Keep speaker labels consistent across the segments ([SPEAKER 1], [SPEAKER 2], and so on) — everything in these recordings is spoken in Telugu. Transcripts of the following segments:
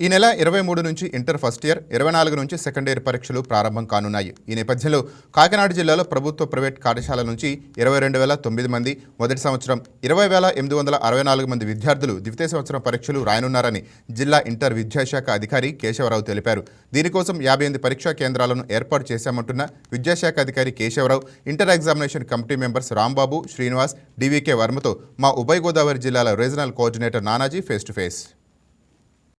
[SPEAKER 1] ఈ నెల 23 నుంచి ఇంటర్ ఫస్ట్ ఇయర్, 24 నుంచి సెకండ్ ఇయర్ పరీక్షలు ప్రారంభం కానున్నాయి. ఈ నేపథ్యంలో కాకినాడ జిల్లాలో ప్రభుత్వ ప్రైవేట్ కళాశాల నుంచి 22,009 మంది, మొదటి సంవత్సరం 20,864 మంది విద్యార్థులు ద్వితీయ సంవత్సరం పరీక్షలు రాయనున్నారని జిల్లా ఇంటర్ విద్యాశాఖ అధికారి కేశవరావు తెలిపారు. దీనికోసం 58 పరీక్షా కేంద్రాలను ఏర్పాటు చేశామంటున్న విద్యాశాఖ అధికారి Keshavarao, inter examination committee members Rambabu, Srinivas, DVK వర్మతో మా ఉభయ గోదావరి జిల్లాల regional coordinator Nanaji face to face.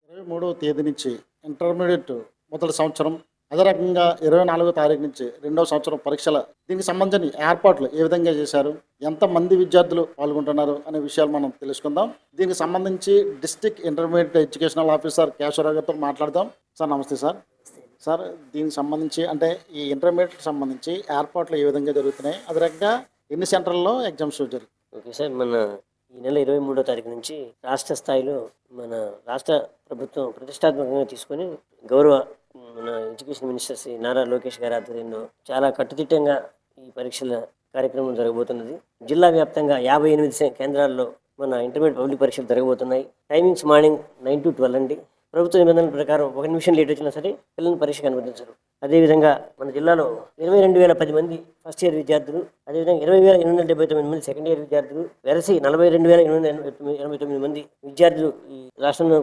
[SPEAKER 2] 23వ తేదీ నుంచి ఇంటర్మీడియట్ మొదటి సంవత్సరం, అదే రకంగా 24వ తారీఖు నుంచి రెండవ సంవత్సరం పరీక్షల దీనికి సంబంధించిన ఏర్పాట్లు ఏ విధంగా చేశారు, ఎంతమంది విద్యార్థులు పాల్గొంటున్నారు అనే విషయాలు మనం తెలుసుకుందాం. దీనికి సంబంధించి district intermediate educational officer Keshavarao గారితో మాట్లాడదాం. సార్ నమస్తే సార్. సార్ దీనికి సంబంధించి అంటే ఈ ఇంటర్మీడియట్కి సంబంధించి ఏర్పాట్లు ఏ విధంగా జరుగుతున్నాయి, అదే రకంగా ఎన్ని సెంటర్లలో ఎగ్జామ్స్ జరుగుతాయి?
[SPEAKER 3] ఓకే సార్, మన ఈ నెల 23వ తారీఖు నుంచి రాష్ట్ర స్థాయిలో మన రాష్ట్ర ప్రభుత్వం ప్రతిష్టాత్మకంగా తీసుకొని గౌరవ మన ఎడ్యుకేషన్ మినిస్టర్ శ్రీ నారా లోకేష్ గారి ఆధ్వర్యంలో చాలా కట్టుదిట్టంగా ఈ పరీక్షల కార్యక్రమం జరగబోతున్నది. జిల్లా వ్యాప్తంగా 58 కేంద్రాల్లో మన ఇంటర్మీడియట్ పబ్లిక్ పరీక్షలు జరగబోతున్నాయి. టైమింగ్స్ మార్నింగ్ 9 to 12 అండి. ప్రభుత్వ నిబంధనల ప్రకారం 1 నిమిషం లేట్ వచ్చినా సరే పిల్లల్ని పరీక్షకు అనుమతించరు. అదేవిధంగా మన జిల్లాలో 22,010 మంది ఫస్ట్ ఇయర్ విద్యార్థులు, అదేవిధంగా 20,879 మంది సెకండ్ ఇయర్ విద్యార్థులు, వెరసి 42,889 మంది విద్యార్థులు ఈ రాష్ట్రంలో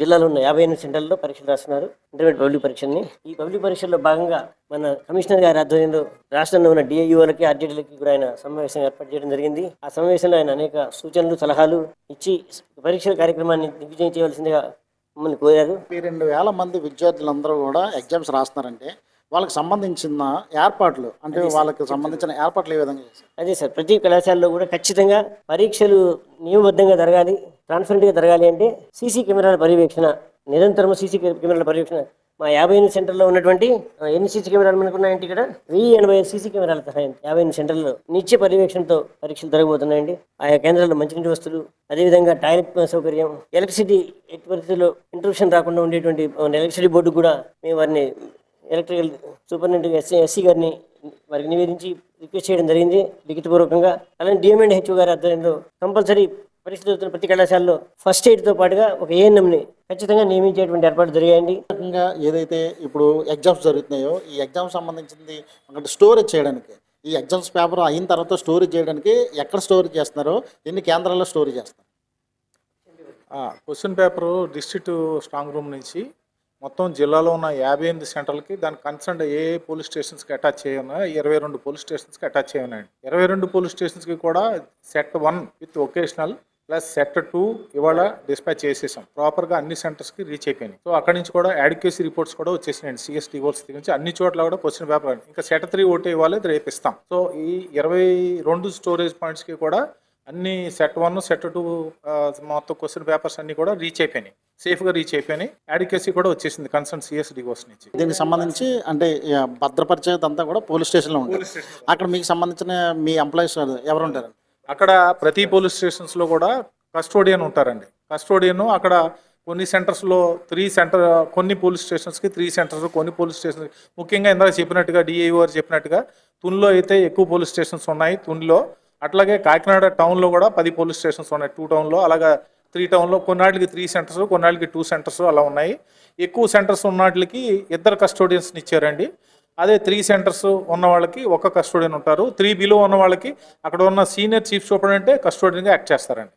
[SPEAKER 3] జిల్లాలో ఉన్న 58 సెంటర్లలో పరీక్షలు రాస్తున్నారు ఇంటర్మీడియట్ పబ్లిక్ పరీక్షల్ని. ఈ పబ్లిక్ పరీక్షల్లో భాగంగా మన కమిషనర్ గారి ఆధ్వర్యంలో రాష్ట్రంలో ఉన్న డిఐయులకి, ఆర్డీటీలకి కూడా ఆయన సమావేశం ఏర్పాటు చేయడం జరిగింది. ఆ సమావేశంలో ఆయన అనేక సూచనలు, సలహాలు ఇచ్చి పరీక్షల కార్యక్రమాన్ని దిగ్విజయం చేయవలసిందిగా మమ్మల్ని కోరారు.
[SPEAKER 2] 2,000 మంది విద్యార్థులందరూ కూడా ఎగ్జామ్స్ రాస్తున్నారంటే వాళ్ళకి సంబంధించిన ఏర్పాట్లు అంటే వాళ్ళకి సంబంధించిన ఏర్పాట్లు ఏ విధంగా చేస్తారు?
[SPEAKER 3] అదే సార్, ప్రతి కళాశాలలో కూడా ఖచ్చితంగా పరీక్షలు నియమబద్ధంగా జరగాలి, ట్రాన్స్పరెంట్గా జరగాలి అంటే సీసీ కెమెరాల పర్యవేక్షణ, నిరంతరం సీసీ కెమెరాల పర్యవేక్షణ. మా 58 సెంటర్లో ఉన్నటువంటి ఎన్ని సీసీ కెమెరాలు మనకున్నాయంటే ఇక్కడ 1085 సీసీ కెమెరాల సహాయం 58 సెంటర్లలో నిత్య పర్యవేక్షణతో పరీక్షలు జరగబోతున్నాయండి. ఆయా కేంద్రాల్లో మంచినీటి వస్తువులు, అదేవిధంగా టాయిలెట్ సౌకర్యం, ఎలక్ట్రిసిటీ ఎట్టి పరిస్థితుల్లో ఇంటరప్షన్ రాకుండా ఉండేటువంటి ఎలక్ట్రిసిటీ బోర్డు కూడా మేము వారిని ఎలక్ట్రికల్ సూపరింటెండెంట్ ఎస్సీ గారిని వారికి నివేదించి రిక్వెస్ట్ చేయడం జరిగింది లిఖితపూర్వకంగా. అలానే డిఎంఎండ్ హెచ్ఓ గారి ఆధ్వర్యంలో కంపల్సరీ పరీక్ష జరుగుతున్న ప్రతి కళాశాలలో ఫస్ట్ ఎయిడ్తో పాటుగా ఒక ఏఎన్ఎంని ఖచ్చితంగా నియమించేటువంటి ఏర్పాట్లు జరిగాయండి.
[SPEAKER 2] రకంగా ఏదైతే ఇప్పుడు ఎగ్జామ్స్ జరుగుతున్నాయో ఈ ఎగ్జామ్స్ సంబంధించింది అక్కడ స్టోరేజ్ చేయడానికి, ఈ ఎగ్జామ్స్ పేపర్ అయిన తర్వాత స్టోరేజ్ చేయడానికి ఎక్కడ స్టోరేజ్ చేస్తున్నారో, ఎన్ని కేంద్రాల్లో స్టోరేజ్ చేస్తారు?
[SPEAKER 4] Question paper district strong room నుంచి మొత్తం జిల్లాలో ఉన్న 58 సెంటర్లకి దాని కన్సర్న్ ఏ పోలీస్ స్టేషన్స్కి అటాచ్ చేయన్నాయి, 22 పోలీస్ స్టేషన్స్కి అటాచ్ చేయన్నాయండి. 22 పోలీస్ స్టేషన్స్కి కూడా set 1 with vocational plus set 2 ఇవాళ డిస్పాచ్ చేసేసాం. ప్రాపర్గా అన్ని సెంటర్స్కి రీచ్ అయిపోయినాయి. సో అక్కడి నుంచి కూడా అడిక్వసీ రిపోర్ట్స్ కూడా వచ్చేసినాయండి. సిఎస్డిఓస్ నుంచి అన్ని చోట్ల కూడా క్వశ్చన్ పేపర్ ఇంకా సెట్ 3 ఒకటి ఇవ్వాలి, రేపు ఇస్తాం. సో ఈ 22 స్టోరేజ్ పాయింట్స్కి కూడా అన్ని సెట్ 1 సెట్ 2 మొత్తం క్వశ్చన్ పేపర్స్ అన్ని కూడా రీచ్ అయిపోయినాయి, సేఫ్గా రీచ్ అయిపోయినాయి. అడిక్వసీ కూడా వచ్చేసింది కన్సర్న్ సిఎస్డిఓస్ నుంచి.
[SPEAKER 2] దీనికి సంబంధించి అంటే భద్రపరిచేదంతా కూడా పోలీస్ స్టేషన్లో ఉంటుంది. అక్కడ మీకు సంబంధించిన మీ ఎంప్లాయీస్ ఎవరు ఉంటారు?
[SPEAKER 4] అక్కడ ప్రతి పోలీస్ స్టేషన్స్లో కూడా కస్టోడియన్ ఉంటారండి. కస్టోడియన్ అక్కడ కొన్ని సెంటర్స్లో 3 సెంటర్, కొన్ని పోలీస్ స్టేషన్స్కి 3 సెంటర్స్, కొన్ని పోలీస్ స్టేషన్ ముఖ్యంగా ఇందాక చెప్పినట్టుగా డిఐఓ గారు చెప్పినట్టుగా తునిలో అయితే ఎక్కువ పోలీస్ స్టేషన్స్ ఉన్నాయి తునిలో. అట్లాగే కాకినాడ టౌన్లో కూడా 10 పోలీస్ స్టేషన్స్ ఉన్నాయి 2 టౌన్లో, అలాగా 3 టౌన్లో. కొన్నాటికి 3 సెంటర్స్, కొన్నాటికి 2 సెంటర్స్ అలా ఉన్నాయి. ఎక్కువ సెంటర్స్ ఉన్నట్లకి 2 కస్టోడియన్స్ని ఇచ్చారండి. అదే 3 సెంటర్స్ ఉన్న వాళ్ళకి ఒక కస్టోడియన్ ఉంటారు. 3 బిలో ఉన్న వాళ్ళకి అక్కడ ఉన్న సీనియర్ చీఫ్ సూపరింటెండెంట్ కస్టోడియన్గా యాక్ట్ చేస్తారండి.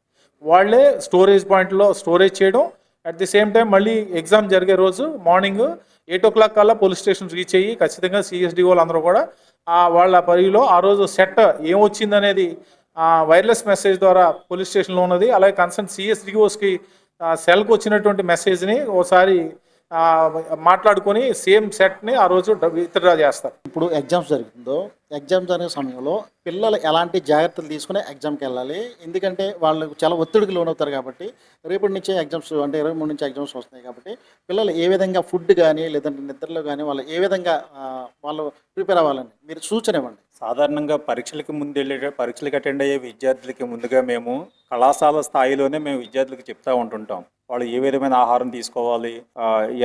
[SPEAKER 4] వాళ్ళే స్టోరేజ్ పాయింట్లో స్టోరేజ్ చేయడం, అట్ ది సేమ్ టైం మళ్ళీ ఎగ్జామ్ జరిగే రోజు మార్నింగ్ 8 o'clock కల్లా పోలీస్ స్టేషన్ రీచ్ అయ్యి ఖచ్చితంగా సిఎస్డిఓలు అందరూ కూడా వాళ్ళ పరిధిలో ఆ రోజు సెట్ ఏమొచ్చిందనేది వైర్లెస్ మెసేజ్ ద్వారా పోలీస్ స్టేషన్లో ఉన్నది, అలాగే కన్సర్న్ సిఎస్డిఓస్కి సెల్కి వచ్చినటువంటి మెసేజ్ని ఒకసారి మాట్లాడుకొని సేమ్ సెట్ని ఆ రోజు విత్డ్రా చేస్తారు.
[SPEAKER 2] ఇప్పుడు ఎగ్జామ్స్ జరుగుతుందో ఎగ్జామ్ జరిగే సమయంలో పిల్లలు ఎలాంటి జాగ్రత్తలు తీసుకుని ఎగ్జామ్కి వెళ్ళాలి? ఎందుకంటే వాళ్ళు చాలా ఒత్తిడికి లోనవుతారు కాబట్టి రేపటి నుంచే ఎగ్జామ్స్ అంటే 23 నుంచి ఎగ్జామ్స్ వస్తున్నాయి కాబట్టి పిల్లలు ఏ విధంగా ఫుడ్ కానీ లేదంటే నిద్రలో కానీ వాళ్ళు ఏ విధంగా వాళ్ళు ప్రిపేర్ అవ్వాలని మీరు సూచన ఇవ్వండి.
[SPEAKER 5] సాధారణంగా పరీక్షలకు అటెండ్ అయ్యే విద్యార్థులకి ముందుగా మేము కళాశాల స్థాయిలోనే మేము విద్యార్థులకు చెప్తూ ఉంటుంటాం. వాళ్ళు ఏ విధమైన ఆహారం తీసుకోవాలి,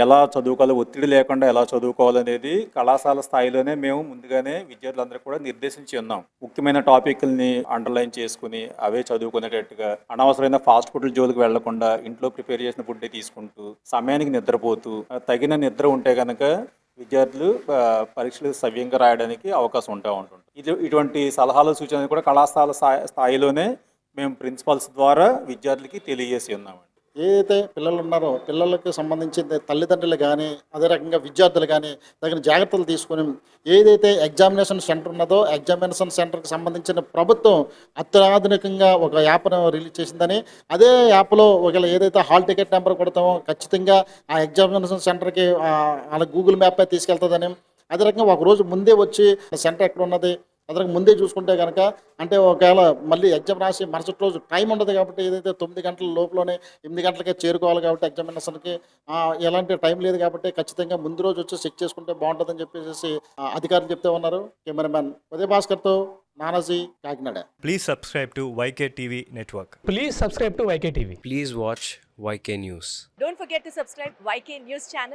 [SPEAKER 5] ఎలా చదువుకోవాలి, ఒత్తిడి లేకుండా ఎలా చదువుకోవాలి అనేది కళాశాల స్థాయిలోనే మేము ముందుగానే విద్యార్థులందరూ కూడా నిర్దేశించి ఉన్నాం. ముఖ్యమైన టాపిక్ని అండర్లైన్ చేసుకుని అవే చదువుకునేటట్టుగా, అనవసరమైన ఫాస్ట్ ఫుడ్ల జోలికి వెళ్లకుండా ఇంట్లో ప్రిపేర్ చేసిన ఫుడ్డే తీసుకుంటూ, సమయానికి నిద్రపోతూ, తగిన నిద్ర ఉంటే కనుక విద్యార్థులు పరీక్షలు సవ్యంగా రాయడానికి అవకాశం ఉంటుంది. ఇటువంటి సలహాలు సూచనలు కూడా కళాశాల స్థాయిలోనే మేము ప్రిన్సిపల్స్ ద్వారా విద్యార్థులకి తెలియజేసి ఉన్నామండి.
[SPEAKER 2] ఏదైతే పిల్లలు ఉన్నారో పిల్లలకు సంబంధించిన తల్లిదండ్రులు కానీ అదే రకంగా విద్యార్థులు కానీ తగిన జాగ్రత్తలు తీసుకొని ఏదైతే ఎగ్జామినేషన్ సెంటర్ ఉన్నదో ఎగ్జామినేషన్ సెంటర్కి సంబంధించిన ప్రభుత్వం అత్యాధునికంగా ఒక యాప్ను రిలీజ్ చేసిందని, అదే యాప్లో ఒకవేళ ఏదైతే హాల్ టికెట్ నెంబర్ కొడతామో ఖచ్చితంగా ఆ ఎగ్జామినేషన్ సెంటర్కి వాళ్ళ గూగుల్ మ్యాప్ తీసుకెళ్తుందని, అదే రకంగా ఒక రోజు ముందే వచ్చి సెంటర్ ఎక్కడ ఉన్నది అదే ముందే చూసుకుంటే కనుక అంటే ఒకవేళ మళ్ళీ ఎగ్జామ్ రాసి మరుసటి రోజు టైం ఉండదు కాబట్టి ఏదైతే 9 గంటల లోపలనే 8 గంటలకే చేరుకోవాలి కాబట్టి ఎగ్జామినేషన్కి ఎలాంటి టైం లేదు కాబట్టి ఖచ్చితంగా ముందు రోజు వచ్చి చెక్ చేసుకుంటే బాగుంటుందని చెప్పేసి అధికారులు చెప్తే ఉన్నారు. కెమెరామ్యాన్ ఉదయ భాస్కర్తో Nanaji, Kakinada.
[SPEAKER 6] Please subscribe to YK TV Network.
[SPEAKER 7] Please subscribe to YK TV.
[SPEAKER 8] Please watch YK News.
[SPEAKER 9] Don't forget to subscribe YK News channel.